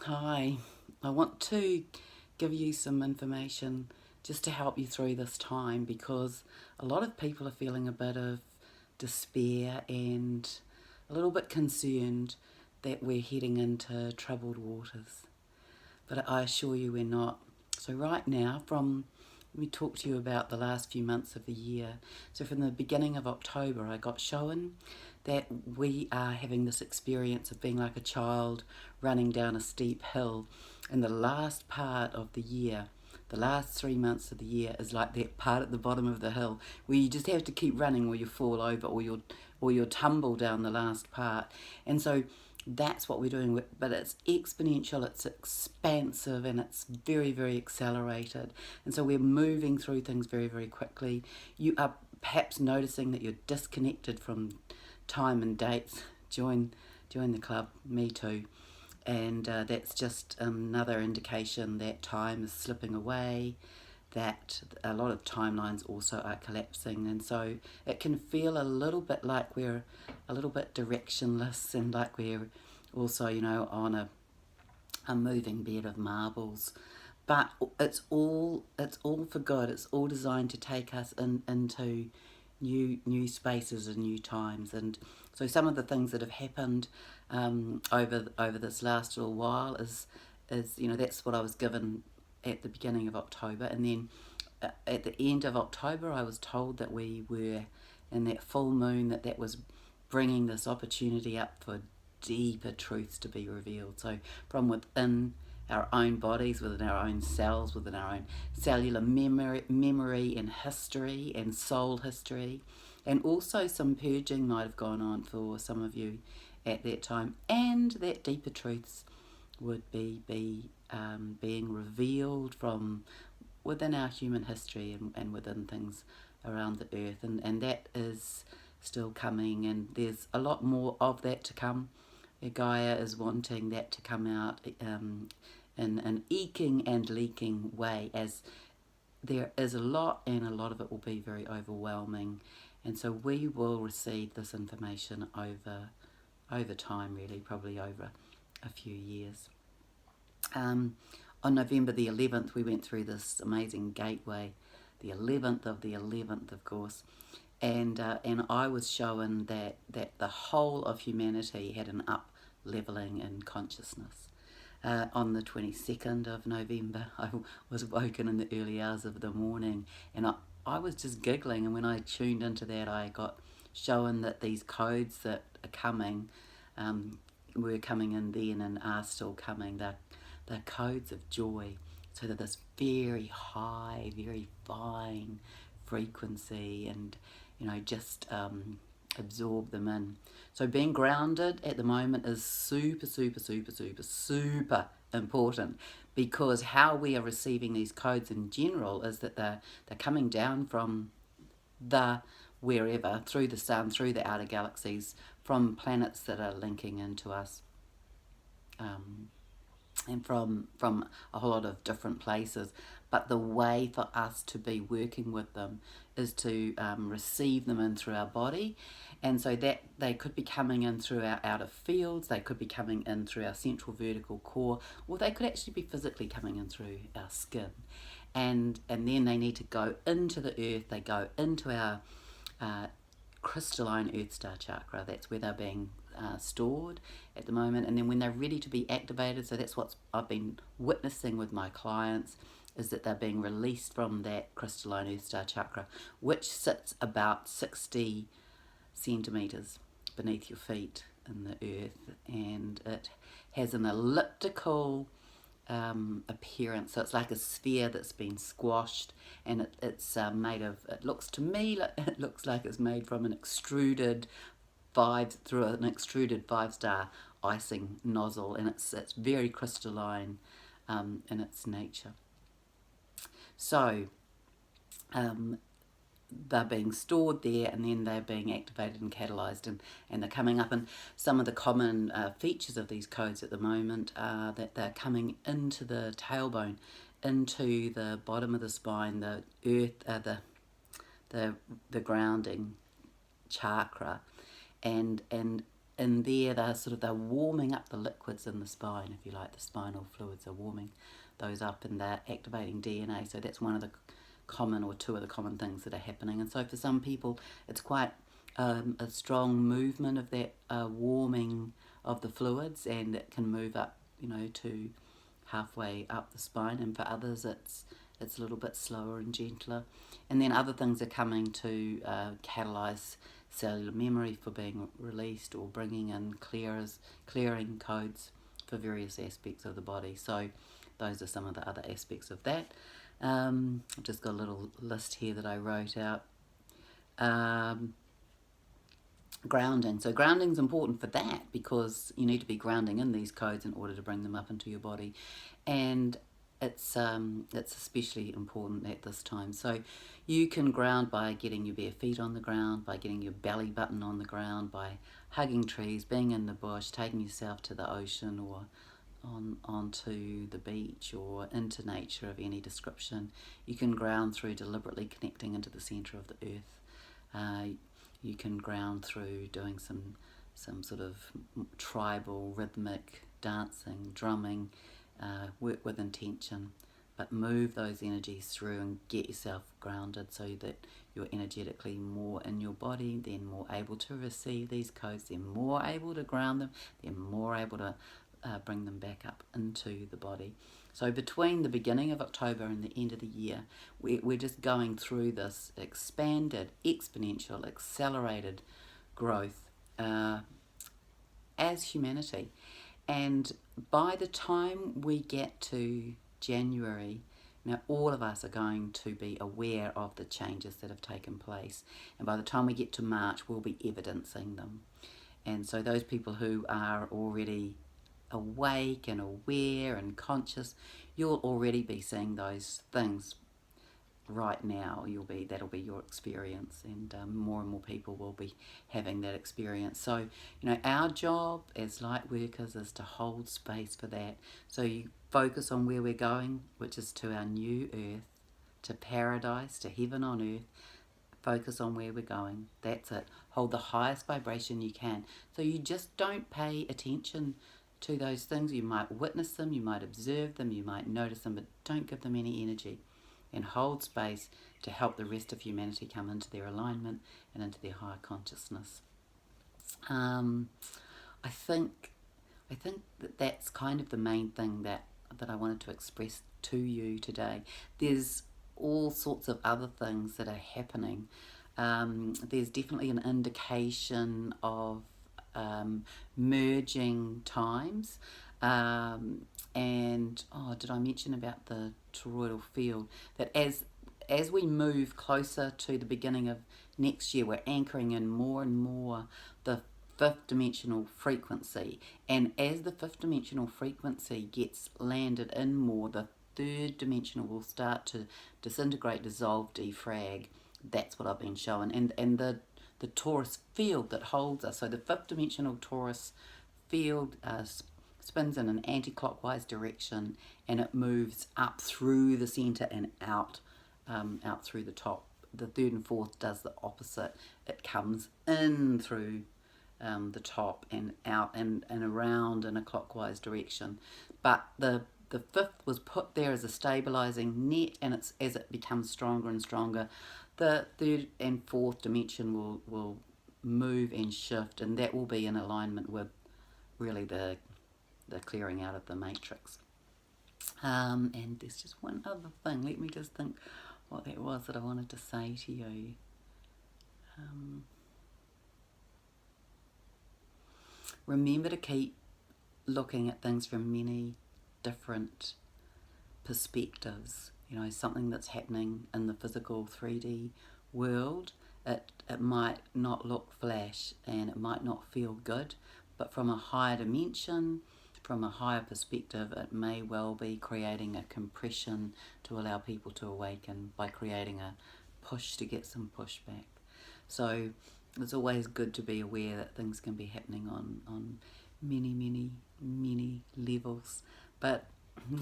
Hi, I want to give you some information just to help you through this time because a lot of people are feeling a bit of despair and a little bit concerned that we're heading into troubled waters. But I assure you we're not. So, right now, let me talk to you about the last few months of the year. So, from the beginning of October, I got shown that we are having this experience of being like a child running down a steep hill. And the last part of the year, the last 3 months of the year, is like that part at the bottom of the hill where you just have to keep running or you fall over or you'll tumble down the last part. And so that's what we're doing, but it's exponential, it's expansive, and it's very, very accelerated. And so we're moving through things very, very quickly. You are perhaps noticing that you're disconnected from time and dates. Join the club, me too. And that's just another indication that time is slipping away, that a lot of timelines also are collapsing. And so it can feel a little bit like we're a little bit directionless and like we're also, on a moving bed of marbles. But it's all for good. It's all designed to take us into new spaces and new times. And so some of the things that have happened over this last little while is that's what I was given at the beginning of October, and then at the end of October I was told that we were in that full moon, that was bringing this opportunity up for deeper truths to be revealed. So from within our own bodies, within our own cells, within our own cellular memory and history and soul history. And also some purging might have gone on for some of you at that time, and that deeper truths would be being revealed from within our human history and within things around the earth. And that is still coming, and there's a lot more of that to come. Gaia is wanting that to come out in an eking and leaking way, as there is a lot, and a lot of it will be very overwhelming. And so we will receive this information over time, really, probably over a few years. On November the 11th, we went through this amazing gateway, the 11th of the 11th, of course, and I was shown that the whole of humanity had an up leveling in consciousness. On the 22nd of November, I was woken in the early hours of the morning, and I was just giggling, and when I tuned into that, I got shown that these codes that are coming were coming in then and are still coming. They're codes of joy, so that this very high, very fine frequency, and just absorb them in. So being grounded at the moment is super, super, super, super, super important, because how we are receiving these codes in general is that they're coming down from the wherever, through the sun, through the outer galaxies, from planets that are linking into us, and from a whole lot of different places. But the way for us to be working with them is to receive them in through our body. And so that they could be coming in through our outer fields, they could be coming in through our central vertical core, or they could actually be physically coming in through our skin. And then they need to go into the earth, they go into our crystalline Earth Star chakra. That's where they're being stored at the moment. And then when they're ready to be activated, so that's what I've been witnessing with my clients, is that they're being released from that crystalline Earth Star chakra, which sits about 60 centimeters beneath your feet in the earth, and it has an elliptical appearance. So it's like a sphere that's been squashed, and it's made of, it looks to me like it looks like it's made from an extruded through an extruded 5-star icing nozzle, and it's very crystalline in its nature. So they're being stored there, and then they're being activated and catalyzed, and they're coming up. And some of the common features of these codes at the moment are that they're coming into the tailbone, into the bottom of the spine, the earth, the grounding chakra, and in there, they're warming up the liquids in the spine, if you like. The spinal fluids are warming those up, and they're activating DNA. So that's one of the common, or two of the common things that are happening. And so for some people, it's quite a strong movement of that warming of the fluids, and it can move up, to halfway up the spine. And for others, it's a little bit slower and gentler. And then other things are coming to catalyse cellular memory for being released, or bringing in clearing codes for various aspects of the body. So those are some of the other aspects of that. I've just got a little list here that I wrote out. Grounding. So grounding's important for that, because you need to be grounding in these codes in order to bring them up into your body. And it's especially important at this time. So you can ground by getting your bare feet on the ground, by getting your belly button on the ground, by hugging trees, being in the bush, taking yourself to the ocean, or onto the beach, or into nature of any description. You can ground through deliberately connecting into the centre of the earth. You can ground through doing some sort of tribal rhythmic dancing, drumming, work with intention, but move those energies through and get yourself grounded, so that you're energetically more in your body, then more able to receive these codes, then more able to ground them, then more able to bring them back up into the body. So between the beginning of October and the end of the year, we're just going through this expanded, exponential, accelerated growth as humanity. And by the time we get to January, now all of us are going to be aware of the changes that have taken place. And by the time we get to March, we'll be evidencing them. And so those people who are already awake and aware and conscious, you'll already be seeing those things right now. That'll be your experience, and more people will be having that experience. So our job as light workers is to hold space for that. So you focus on where we're going, which is to our new earth, to paradise, to heaven on earth. Focus on where we're going. That's it. Hold the highest vibration you can. So you just don't pay attention to those things. You might witness them, you might observe them, you might notice them, but don't give them any energy, and hold space to help the rest of humanity come into their alignment and into their higher consciousness. I think that that's kind of the main thing that I wanted to express to you today. There's all sorts of other things that are happening. There's definitely an indication of merging times, and did I mention about the toroidal field, that as we move closer to the beginning of next year, we're anchoring in more and more the fifth dimensional frequency, and as the fifth dimensional frequency gets landed in more, the third dimensional will start to disintegrate, dissolve, defrag. That's what I've been showing. And the torus field that holds us, so the fifth dimensional torus field spins in an anti-clockwise direction, and it moves up through the center and out through the top. The third and fourth does the opposite. It comes in through the top and out and around in a clockwise direction. But the fifth was put there as a stabilizing net, and as it becomes stronger and stronger, the third and fourth dimension will move and shift, and that will be in alignment with really the clearing out of the matrix. And there's just one other thing. Let me just think what that was that I wanted to say to you. Remember to keep looking at things from many different perspectives. Something that's happening in the physical 3D world, it might not look flash and it might not feel good, but from a higher dimension, from a higher perspective, it may well be creating a compression to allow people to awaken by creating a push to get some pushback. So it's always good to be aware that things can be happening on many levels, but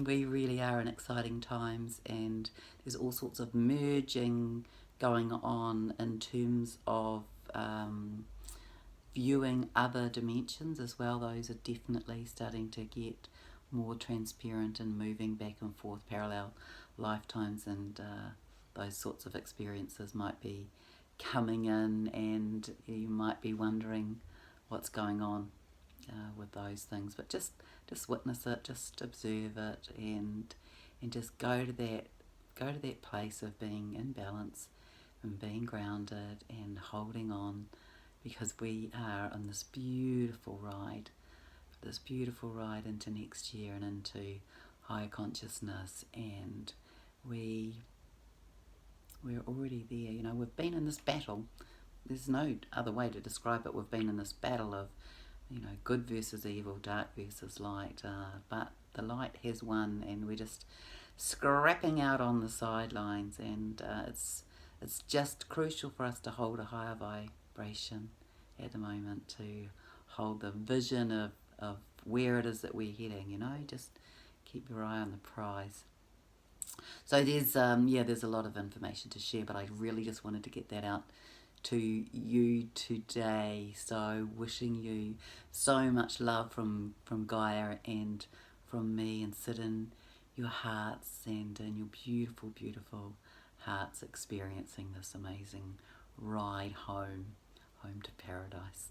we really are in exciting times, and there's all sorts of merging going on in terms of viewing other dimensions as well. Those are definitely starting to get more transparent and moving back and forth. Parallel lifetimes and those sorts of experiences might be coming in, and you might be wondering what's going on with those things. But just witness it, just observe it, and just go to that place of being in balance and being grounded and holding on, because we are on this beautiful ride into next year and into higher consciousness, and we're already there. You know, we've been in this battle. There's no other way to describe it. We've been in this battle of, you know, good versus evil, dark versus light, but the light has won, and we're just scrapping out on the sidelines, and it's just crucial for us to hold a higher vibration at the moment, to hold the vision of where it is that we're heading. You know, just keep your eye on the prize. So there's a lot of information to share, but I really just wanted to get that out to you today. So wishing you so much love from Gaia and from me, and sit in your hearts and in your beautiful, beautiful hearts, experiencing this amazing ride home to paradise.